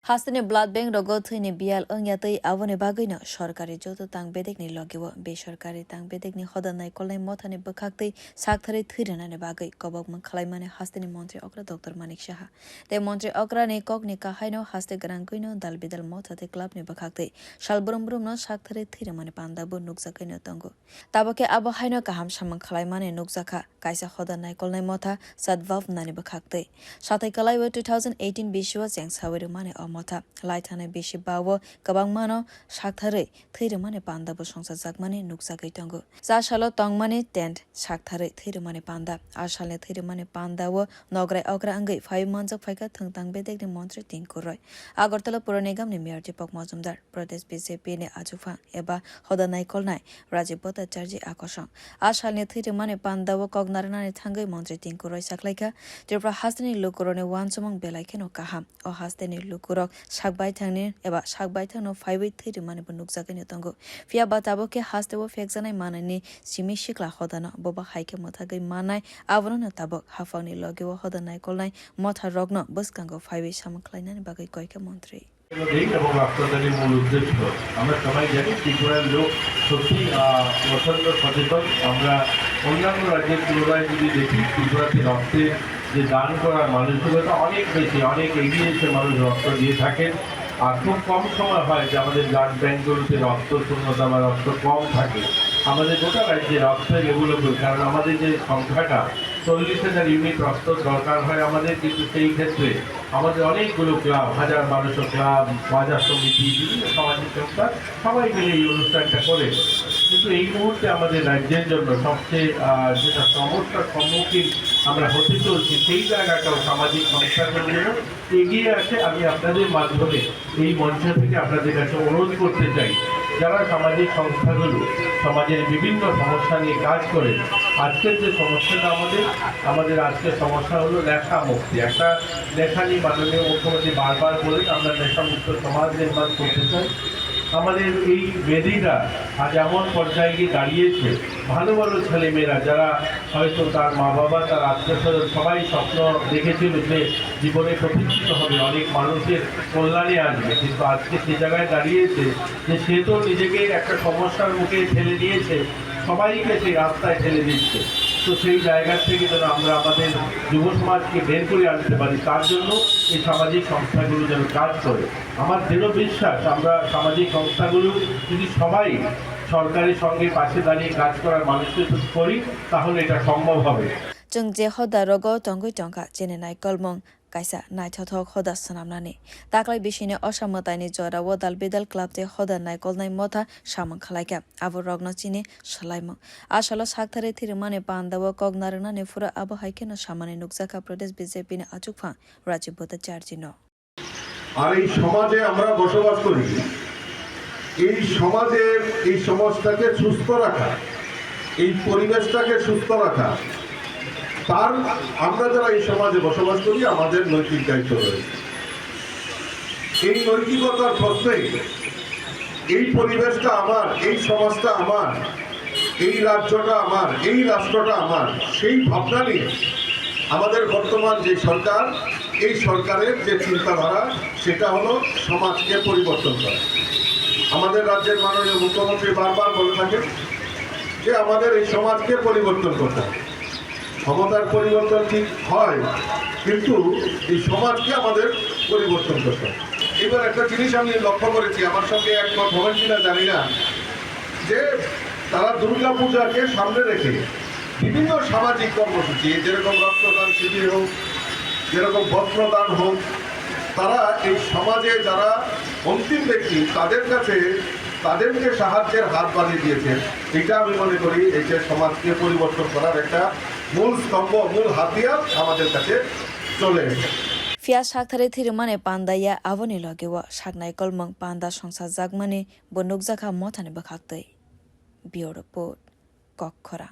Hastani blood bank rogo thini bial ongyatei avone bagino সরকারি যত tang bedek ni logewo বেসরকারি tang bedek ni hoda naikol ni motha ni bwkhaktwi sakthari thwiranani bagoi kobokmung khlaimani hastani montri okra dr manik saha te montri okra ni kok ni kahaino haste grangkuino dalbidal motha te club ni bwkhaktwi salbrum no sakthari thwiramani panda bo nukjakaino tongo taboke abo haino kaham samung khlaimani nukjakha kaisa hoda naikol ni motha Sadbhavna ni bwkhaktwi satai kalaiwo 2018 biswa songsa mane motha laithane beshi bawo kabangmano sakthare thirmane panda bo songsajakha mane nukjakai tongo ja salo tangmane tent sakthare thirmane panda asalne thirmane panda wo nograi okra ungwi phai manjak phaika thung tang bedek ni montri Tinku roi Agartala pura nigam ni mayor Deepak Majumdar Pradesh BJP ni ajufa eba Hoda naikol nai rajibota charji akosong asalne thirmane panda wo kognarnani thangoi montri Tinku roi saklaika Tripura hastani lukurone rwjamung belaikeno kaham o hastani lukurok sakbai thangni eba sakbai thangno phawi thirmane bo nukjakani tongo fia bataboke hastewo fekjanai manani simi sikla hodano boba haike mothagoi manai abono tabok hafangni logewo hoda naikol nai motha rogno bwskango phawi samklainani bagai koike montri এবং আপনাদের মূল উদ্দেশ্য আমরা সবাই জানি ত্রিপুরার লোক সত্যি প্রচন্ড সচেতন আমরা অন্যান্য রাজ্যের তুলনায় যদি দেখি ত্রিপুরাতে রক্তে যে দান করার মানসিকতা অনেক বেশি অনেক এগিয়ে এসে মানুষ রক্ত দিয়ে থাকেন আর খুব কম সময় হয় যে আমাদের ব্লাড ব্যাঙ্কগুলোতে রক্ত শূন্যতা বা রক্ত কম থাকে আমাদের গোটা রাজ্যে রক্তের এগুলো কারণ আমাদের যে সংখ্যাটা 40,000 ইউনিট রক্ত দরকার হয় আমাদের কিন্তু সেই ক্ষেত্রে আমাদের অনেকগুলো ক্লাব 1200 ক্লাব বাজার সমিতি বিভিন্ন সামাজিক সংস্থা সবাই মিলে এই অনুষ্ঠানটা করে কিন্তু এই মুহূর্তে আমাদের রাজ্যের জন্য সবচেয়ে যেটা সমস্যার সম্মুখীন আমরা হতে চলছি সেই জায়গাটাও সামাজিক সংস্থাগুলোর জন্য এগিয়ে আসে আমি আপনাদের মাধ্যমে এই মঞ্চ থেকে আপনাদের কাছে অনুরোধ করতে চাই যারা সামাজিক সংস্থাগুলো সমাজের বিভিন্ন সমস্যা নিয়ে কাজ করে আজকের যে সমস্যাটা আমাদের আজকের সমস্যা হলো নেশা মুক্তি একটা নেশা নিয়ে মাননীয় মুখ্যমন্ত্রী বারবার বলেন আমরা নেশামুক্ত সমাজ নির্মাণ করতে চাই আমাদের এই বেদিটা আজ এমন পর্যায়ে গিয়ে দাঁড়িয়েছে ভালো ভালো ছেলেমেয়েরা যারা হয়তো তার মা বাবা তার আত্মীয়স্বজন সবাই স্বপ্ন দেখেছিল যে জীবনে প্রতিষ্ঠিত হবে অনেক মানুষের কল্যাণে আসবে কিন্তু আজকে সে জায়গায় দাঁড়িয়েছে যে সে তো নিজেকে একটা সমস্যার মুখে ঠেলে দিয়েছে সবাইকে সেই রাস্তায় ঠেলে দিচ্ছে তো সেই জায়গা থেকে যেন আমরা আমাদের যুব সমাজকে বের করে আনতে পারি তার জন্য এই সামাজিক সংস্থাগুলো যেন কাজ করে আমার দৃঢ় বিশ্বাস আমরা সামাজিক সংস্থাগুলো যদি সবাই সরকারের সঙ্গে পাশে দাঁড়িয়ে কাজ করার মানুষকে করি তাহলে এটা সম্ভব হবে जों जे hoda rogo tongoi tongka jene naikol mung kaisa naithothok hoda sanamnani taklai bisine osamataini jora wo dalbidal club te hoda naikol nai motha samung khalaika abo rogno chini salaimung asalo sakthare thirmane panda wo kognarnani pura abo haikeno samane nukjakha Pradesh BJP ni achukpha rajibota charjino আর এই সমাজে আমরা বসবাস করি এই সমাজের এই সমাজটাকে সুস্থ রাখা এই পরিবেশটাকে সুস্থ রাখা তার আমরা যারা এই সমাজে বসবাস করি আমাদের নৈতিক দায়িত্ব রয়েছে এই নৈতিকতার প্রশ্নে এই পরিবেশটা আমার এই সমাজটা আমার এই রাজ্যটা আমার এই রাষ্ট্রটা আমার সেই ভাবনা নিয়ে আমাদের বর্তমান যে সরকার এই সরকারের যে চিন্তাধারা সেটা হলো সমাজকে পরিবর্তন করা আমাদের রাজ্যের মাননীয় মুখ্যমন্ত্রী বারবার বলে থাকেন যে আমাদের এই সমাজকে পরিবর্তন করতে হবে ক্ষমতার পরিবর্তন ঠিক হয় কিন্তু এই সমাজকে আমাদের পরিবর্তন করতে হবে এবার একটা জিনিস আমি লক্ষ্য করেছি আমার সঙ্গে একমত হবেন কিনা জানি না যে তারা দুর্গা পূজাকে সামনে রেখে বিভিন্ন সামাজিক কর্মসূচি যেরকম রক্তদান শিবির হোক যেরকম বস্ত্রদান হোক তারা এই সমাজে যারা অন্তিম ব্যক্তি তাদের কাছে তাদেরকে সাহায্যের হাত বাড়িয়ে দিয়েছেন এটা আমি মনে করি এই যে সমাজকে পরিবর্তন করার একটা মূল স্তম্ভ মূল হাতিয়ার আমাদের কাছে চলে এসেছে Fia sakthare thirmane panda ya avoni logewo saknaikol mung panda songsajakha mane bo nukjakha mothani bwkhaktwi Bureau Report Kokhora